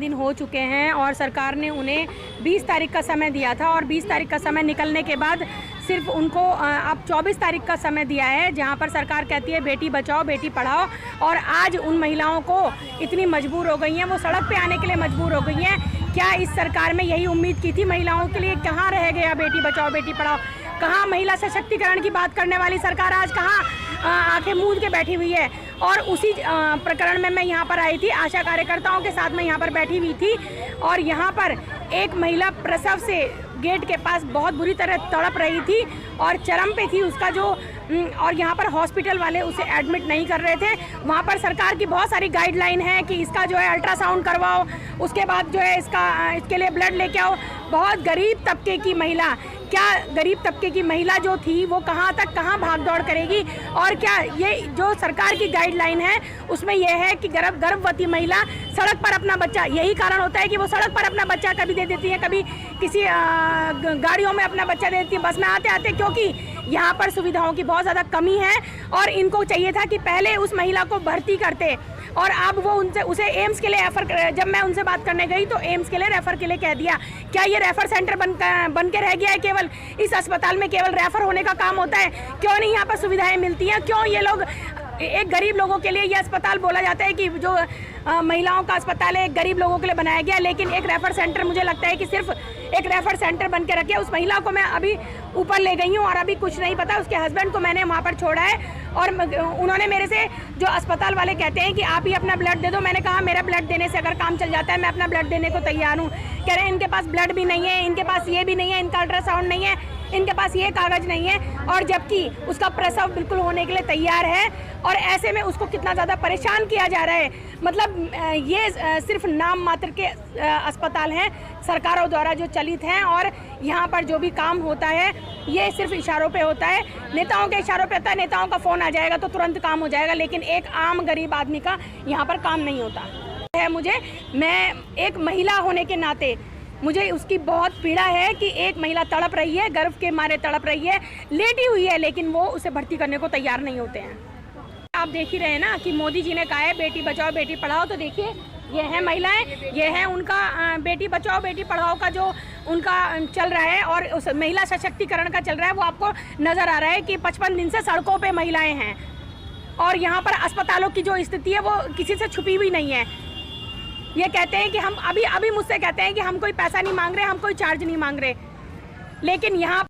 दिन हो चुके हैं और सरकार ने उन्हें 20 तारीख का समय दिया था और 20 तारीख का समय निकलने के बाद सिर्फ उनको अब 24 तारीख का समय दिया है, जहां पर सरकार कहती है बेटी बचाओ बेटी पढ़ाओ। और आज उन महिलाओं को इतनी मजबूर हो गई हैं, वो सड़क पे आने के लिए मजबूर हो गई हैं। क्या इस सरकार में यही उम्मीद की थी महिलाओं के लिए? कहाँ रह गया बेटी बचाओ बेटी पढ़ाओ? कहाँ महिला सशक्तिकरण की बात करने वाली सरकार आज कहाँ आंखें मूंद के बैठी हुई है? और उसी प्रकरण में मैं यहाँ पर आई थी, आशा कार्यकर्ताओं के साथ मैं यहाँ पर बैठी हुई थी और यहाँ पर एक महिला प्रसव से गेट के पास बहुत बुरी तरह तड़प रही थी और चरम पे थी उसका जो, और यहाँ पर हॉस्पिटल वाले उसे एडमिट नहीं कर रहे थे। वहाँ पर सरकार की बहुत सारी गाइडलाइन है कि इसका जो है अल्ट्रासाउंड करवाओ, उसके बाद जो है इसके लिए ब्लड लेके आओ। बहुत गरीब तबके की महिला, क्या गरीब तबके की महिला जो थी वो कहाँ तक कहाँ भाग दौड़ करेगी? और क्या ये जो सरकार की गाइडलाइन है उसमें यह है कि गर्भवती महिला सड़क पर अपना बच्चा, यही कारण होता है कि वो सड़क पर अपना बच्चा कभी दे देती है, कभी किसी गाड़ियों में अपना बच्चा दे देती है बस में आते आते, क्योंकि यहाँ पर सुविधाओं की बहुत ज़्यादा कमी है। और इनको चाहिए था कि पहले उस महिला को भर्ती करते और अब वो उसे एम्स के लिए रेफ़र, जब मैं उनसे बात करने गई तो एम्स के लिए रेफ़र के लिए कह दिया। क्या ये रेफ़र सेंटर बन के रह गया है? केवल इस अस्पताल में केवल रेफ़र होने का काम होता है? क्यों नहीं यहाँ पर सुविधाएं मिलती हैं? क्यों ये लोग, एक गरीब लोगों के लिए ये अस्पताल बोला जाता है कि जो महिलाओं का अस्पताल है गरीब लोगों के लिए बनाया गया, लेकिन एक रेफ़र सेंटर मुझे लगता है कि सिर्फ एक रेफ़र सेंटर बन के रखे। उस महिला को मैं अभी ऊपर ले गई हूँ और अभी कुछ नहीं पता, उसके हस्बैंड को मैंने वहाँ पर छोड़ा है और उन्होंने मेरे से, जो अस्पताल वाले कहते हैं कि आप ही अपना ब्लड दे दो, मैंने कहा मेरा ब्लड देने से अगर काम चल जाता है मैं अपना ब्लड देने को तैयार हूँ। कह रहे हैं इनके पास ब्लड भी नहीं है, इनके पास ये भी नहीं है, इनका अल्ट्रासाउंड नहीं है, इनके पास ये कागज़ नहीं है, और जबकि उसका प्रसव बिल्कुल होने के लिए तैयार है और ऐसे में उसको कितना ज़्यादा परेशान किया जा रहा है। मतलब ये सिर्फ नाम मात्र के अस्पताल हैं सरकारों द्वारा जो चलित हैं और यहाँ पर जो भी काम होता है ये सिर्फ इशारों पे होता है, नेताओं के इशारों पे होता है। नेताओं का फ़ोन आ जाएगा तो तुरंत काम हो जाएगा, लेकिन एक आम गरीब आदमी का यहाँ पर काम नहीं होता है। मैं एक महिला होने के नाते मुझे उसकी बहुत पीड़ा है कि एक महिला तड़प रही है, गर्भ के मारे तड़प रही है, लेटी हुई है, लेकिन वो उसे भर्ती करने को तैयार नहीं होते हैं। आप देख ही रहे हैं ना कि मोदी जी ने कहा है बेटी बचाओ बेटी पढ़ाओ, तो देखिए ये हैं महिलाएं, ये है उनका बेटी बचाओ बेटी पढ़ाओ का जो उनका चल रहा है और उस महिला सशक्तिकरण का चल रहा है। वो आपको नज़र आ रहा है कि 55 दिन से सड़कों पे महिलाएं हैं और यहाँ पर अस्पतालों की जो स्थिति है वो किसी से छुपी हुई नहीं है। ये कहते हैं कि हम अभी मुझसे कहते हैं कि हम कोई पैसा नहीं मांग रहे, हम कोई चार्ज नहीं मांग रहे, लेकिन यहाँ